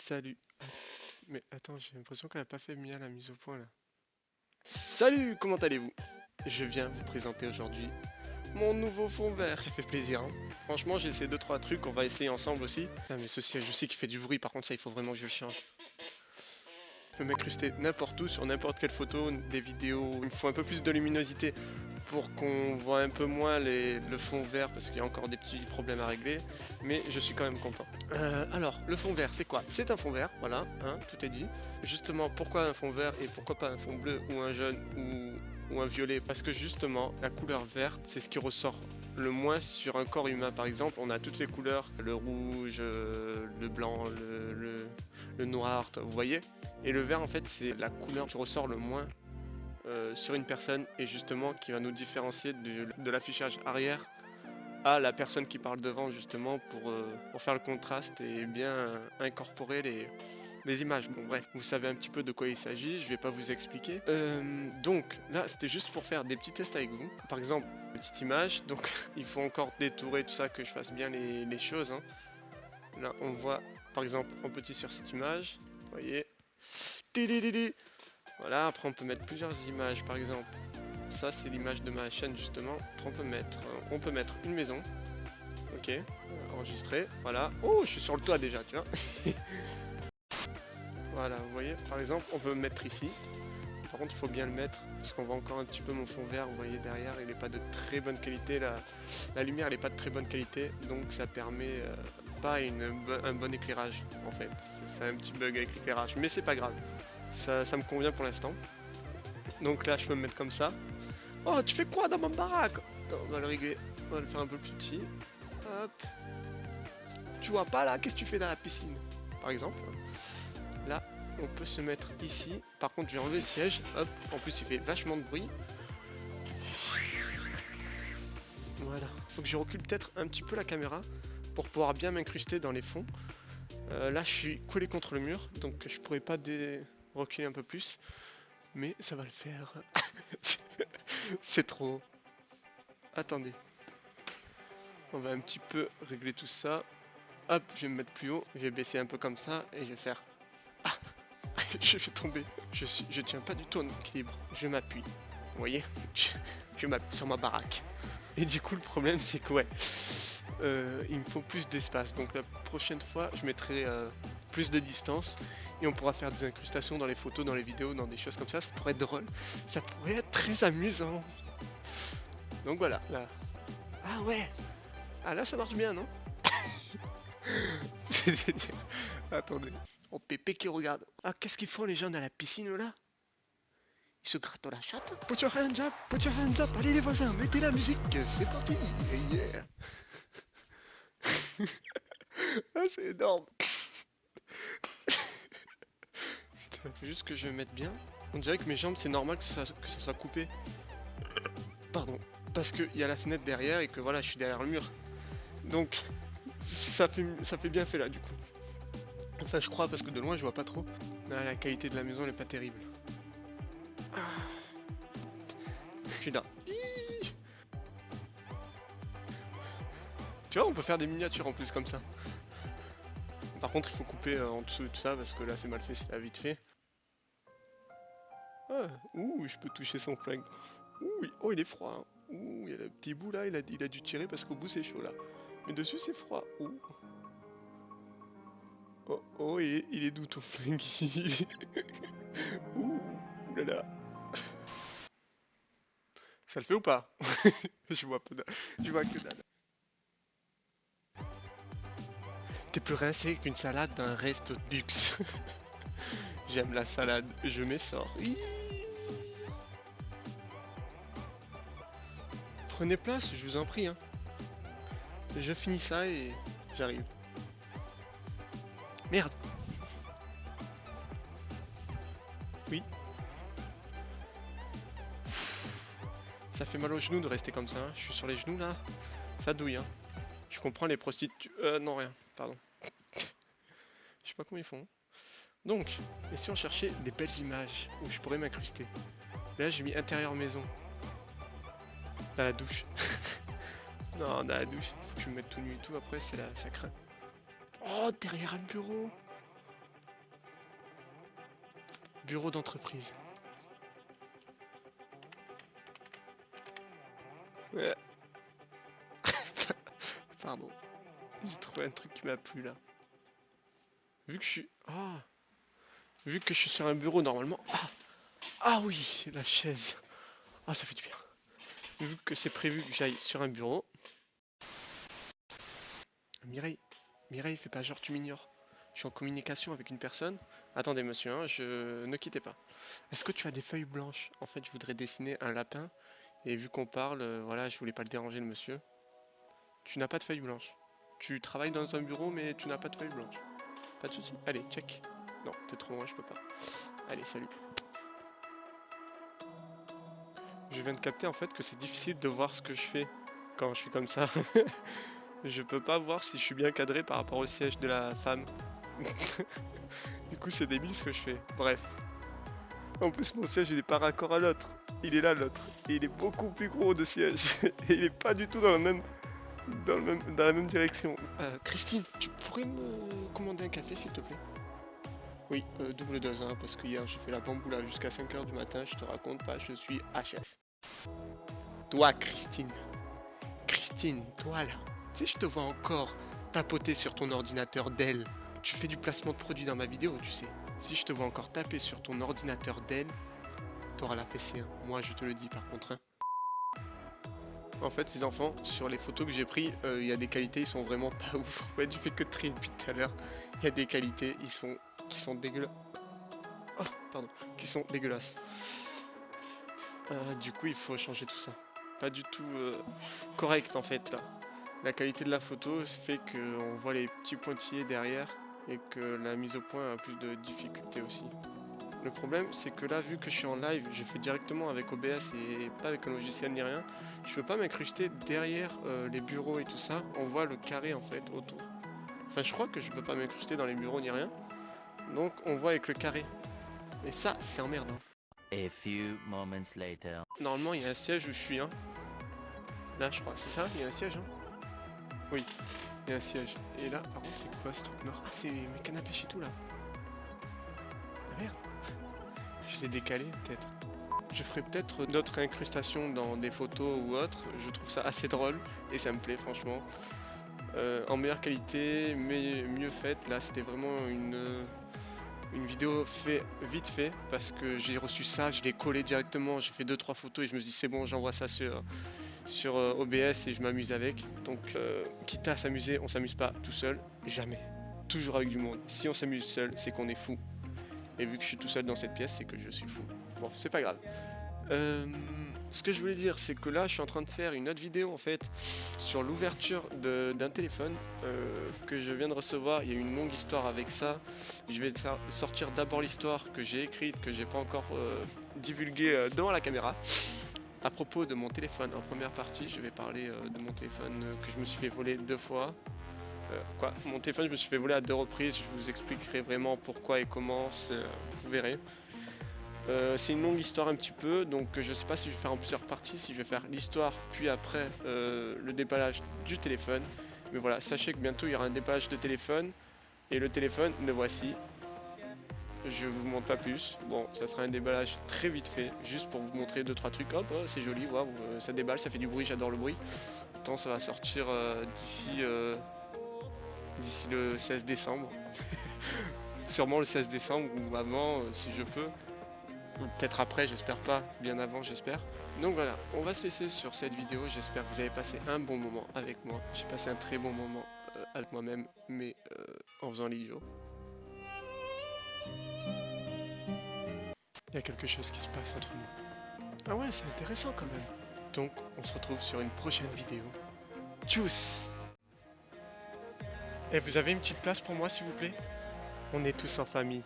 Salut. Mais attends, j'ai l'impression qu'elle a pas fait bien la mise au point là. Salut, comment allez-vous? Je viens vous présenter aujourd'hui mon nouveau fond vert. Ça fait plaisir, hein. Franchement, j'ai essayé 2-3 trucs, on va essayer ensemble aussi. Ah, mais ceci, je sais qu'il fait du bruit, par contre, ça, il faut vraiment que je le change. Je peux m'incruster n'importe où, sur n'importe quelle photo, des vidéos. Il me faut un peu plus de luminosité pour qu'on voit un peu moins le fond vert parce qu'il y a encore des petits problèmes à régler, mais je suis quand même content. Alors, le fond vert, c'est quoi? C'est un fond vert, voilà, hein, tout est dit. Justement, pourquoi un fond vert et pourquoi pas un fond bleu ou un jaune ou un violet? Parce que justement, la couleur verte, c'est ce qui ressort le moins sur un corps humain. Par exemple, on a toutes les couleurs, le rouge, le blanc, le noir, vous voyez? Et le vert, en fait, c'est la couleur qui ressort le moins sur une personne et justement qui va nous différencier de l'affichage arrière à la personne qui parle devant justement pour faire le contraste et bien incorporer les images. Bon bref, vous savez un petit peu de quoi il s'agit, je vais pas vous expliquer. Donc là c'était juste pour faire des petits tests avec vous. Par exemple, petite image, donc il faut encore détourer tout ça, que je fasse bien les choses, hein. Là on voit par exemple en petit sur cette image, vous voyez. Voilà, après on peut mettre plusieurs images, par exemple ça c'est l'image de ma chaîne justement. On peut mettre une maison, ok, enregistré, voilà. Oh, je suis sur le toit déjà, tu vois. Voilà, vous voyez, par exemple on peut mettre ici. Par contre il faut bien le mettre parce qu'on voit encore un petit peu mon fond vert, vous voyez derrière il n'est pas de très bonne qualité, la lumière elle n'est pas de très bonne qualité, donc ça permet pas un bon éclairage en fait. C'est un petit bug avec l'éclairage, mais c'est pas grave, ça me convient pour l'instant. Donc là je peux me mettre comme ça. Oh, tu fais quoi dans ma baraque? Attends, on va le régler, on va le faire un peu plus petit. Hop. Tu vois pas là? Qu'est-ce que tu fais dans la piscine? Par exemple. Là, on peut se mettre ici. Par contre, je vais enlever le siège. Hop. En plus, il fait vachement de bruit. Voilà. Faut que je recule peut-être un petit peu la caméra pour pouvoir bien m'incruster dans les fonds. Là, je suis collé contre le mur, donc je pourrais pas reculer un peu plus. Mais ça va le faire. C'est trop. Attendez. On va un petit peu régler tout ça. Hop, je vais me mettre plus haut. Je vais baisser un peu comme ça et je vais faire. Ah, je vais tomber. Je tiens pas du tout en équilibre. Je m'appuie. Vous voyez, je m'appuie sur ma baraque. Et du coup, le problème, c'est que ouais, il me faut plus d'espace. Donc la prochaine fois, je mettrai plus de distance et on pourra faire des incrustations dans les photos, dans les vidéos, dans des choses comme ça. Ça pourrait être drôle. Ça pourrait être très amusant. Donc voilà. Là. Ah ouais. Ah là, ça marche bien, non? C'est délire. Attendez. Oh, Pépé qui regarde. Ah, qu'est-ce qu'ils font les gens dans la piscine là? Ils se grattent la chatte. Put your hands up, put your hands up. Allez les voisins, mettez la musique, c'est parti. Yeah. Ah, c'est énorme. Putain, faut juste que je me mette bien. On dirait que mes jambes, c'est normal que ça soit coupé. Pardon. Parce qu'il y a la fenêtre derrière et que voilà, je suis derrière le mur. Donc, ça fait bien fait là du coup. Enfin, je crois parce que de loin, je vois pas trop. Là, la qualité de la maison, elle est pas terrible. Je suis là. Tu vois, on peut faire des miniatures en plus comme ça. Par contre, il faut couper en dessous de tout ça parce que là, c'est mal fait, c'est vite fait. Ah, ouh, je peux toucher son flingue. Ouh, oh, il est froid, hein. Ouh, il y a le petit bout là, il a dû tirer parce qu'au bout c'est chaud là. Mais dessus c'est froid. Ouh. Oh, oh, il est doux ton flingue. Ouh, là là. Ça le fait ou pas? Je vois pas, je vois que dalle. T'es plus rincé qu'une salade d'un resto de luxe. J'aime la salade, je m'essors. Prenez place, je vous en prie, hein. Je finis ça et j'arrive. Merde. Oui. Ça fait mal aux genoux de rester comme ça, hein. Je suis sur les genoux là. Ça douille, hein. Je comprends les prostituées. Non, rien, pardon. Je sais pas comment ils font. Donc, et si on cherchait des belles images où je pourrais m'incruster? Là, j'ai mis intérieur maison. Dans la douche. Non, dans la douche. Faut que je me mette tout nu et tout. Après, c'est là, ça craint. Oh, derrière un bureau. Bureau d'entreprise. Ouais. Pardon. J'ai trouvé un truc qui m'a plu là. Vu que je suis... Ah. Vu que je suis sur un bureau normalement... Ah. Ah oui, la chaise. Ah, ça fait du bien. Vu que c'est prévu que j'aille sur un bureau... Mireille, Mireille, fais pas genre tu m'ignores. Je suis en communication avec une personne. Attendez monsieur, hein, ne quittez pas. Est-ce que tu as des feuilles blanches? En fait, je voudrais dessiner un lapin. Et vu qu'on parle, voilà, je voulais pas le déranger le monsieur. Tu n'as pas de feuilles blanches. Tu travailles dans un bureau mais tu n'as pas de feuilles blanches. Pas de soucis. Allez, check. Non, t'es trop loin, je peux pas. Allez, salut. Je viens de capter en fait que c'est difficile de voir ce que je fais quand je suis comme ça. Je peux pas voir si je suis bien cadré par rapport au siège de la femme. Du coup, c'est débile ce que je fais. Bref. En plus, mon siège il est pas raccord à l'autre. Il est là l'autre. Et il est beaucoup plus gros de siège. Et il est pas du tout dans dans la même direction. Christine, tu pourrais me commander un café s'il te plaît? Oui, double dose, hein, parce que hier j'ai fait la bamboula jusqu'à 5h du matin, je te raconte pas, je suis HS. Toi, Christine. Christine, toi là. Tu sais, je te vois encore tapoter sur ton ordinateur Dell. Tu fais du placement de produits dans ma vidéo, tu sais. Si je te vois encore taper sur ton ordinateur Dell, t'auras la fessée, hein. Moi, je te le dis par contre, hein. En fait, les enfants, sur les photos que j'ai prises, il y a des qualités, ils sont vraiment pas ouf. En fait, du fait que de trier depuis tout à l'heure, il y a des qualités, qui sont dégueulasses. Oh, pardon, qui sont dégueulasses. Du coup, il faut changer tout ça. Pas du tout correct en fait là. La qualité de la photo fait qu'on voit les petits pointillés derrière et que la mise au point a plus de difficultés aussi. Le problème c'est que là, vu que je suis en live, je fais directement avec OBS et pas avec un logiciel ni rien, je peux pas m'incruster derrière les bureaux et tout ça. On voit le carré en fait autour. Enfin, je crois que je peux pas m'incruster dans les bureaux ni rien. Donc on voit avec le carré. Et ça, c'est emmerdant. A few moments later. Normalement, il y a un siège où je suis, hein. Là, je crois, c'est ça? Il y a un siège, hein? Oui, il y a un siège. Et là, par contre, c'est quoi ce truc noir? Ah, c'est mes canapés chez tout là. Ah merde. Je l'ai décalé, peut-être. Je ferai peut-être d'autres incrustations dans des photos ou autres. Je trouve ça assez drôle et ça me plaît, franchement. En meilleure qualité, mais mieux faite. Là, c'était vraiment une vidéo vite fait parce que j'ai reçu ça, je l'ai collé directement, j'ai fait 2-3 photos et je me suis dit c'est bon, j'envoie ça sur OBS et je m'amuse avec. Donc quitte à s'amuser, on s'amuse pas tout seul, jamais. Toujours avec du monde. Si on s'amuse seul, c'est qu'on est fou. Et vu que je suis tout seul dans cette pièce, c'est que je suis fou. Bon, c'est pas grave. Ce que je voulais dire, c'est que là, je suis en train de faire une autre vidéo en fait sur l'ouverture d'un téléphone que je viens de recevoir. Il y a une longue histoire avec ça. Je vais sortir d'abord l'histoire que j'ai écrite, que j'ai pas encore divulguée devant la caméra. À propos de mon téléphone, en première partie, je vais parler de mon téléphone que je me suis fait voler 2 fois. Mon téléphone, je me suis fait voler à 2 reprises. Je vous expliquerai vraiment pourquoi et comment, vous verrez. C'est une longue histoire un petit peu, donc je sais pas si je vais faire en plusieurs parties, si je vais faire l'histoire puis après le déballage du téléphone. Mais voilà, sachez que bientôt il y aura un déballage de téléphone et le téléphone, le voici. Je vous montre pas plus. Bon, ça sera un déballage très vite fait, juste pour vous montrer 2-3 trucs. Hop, oh, c'est joli, waouh, ça déballe, ça fait du bruit, j'adore le bruit. Attends, ça va sortir d'ici le 16 décembre. Sûrement le 16 décembre ou avant si je peux. Ou peut-être après, j'espère pas, bien avant j'espère. Donc voilà, on va se laisser sur cette vidéo, j'espère que vous avez passé un bon moment avec moi. J'ai passé un très bon moment avec moi-même, mais en faisant l'idiot. Il y a quelque chose qui se passe entre nous. Ah ouais, c'est intéressant quand même. Donc, on se retrouve sur une prochaine vidéo. Tchuss! Et vous avez une petite place pour moi s'il vous plaît? On est tous en famille.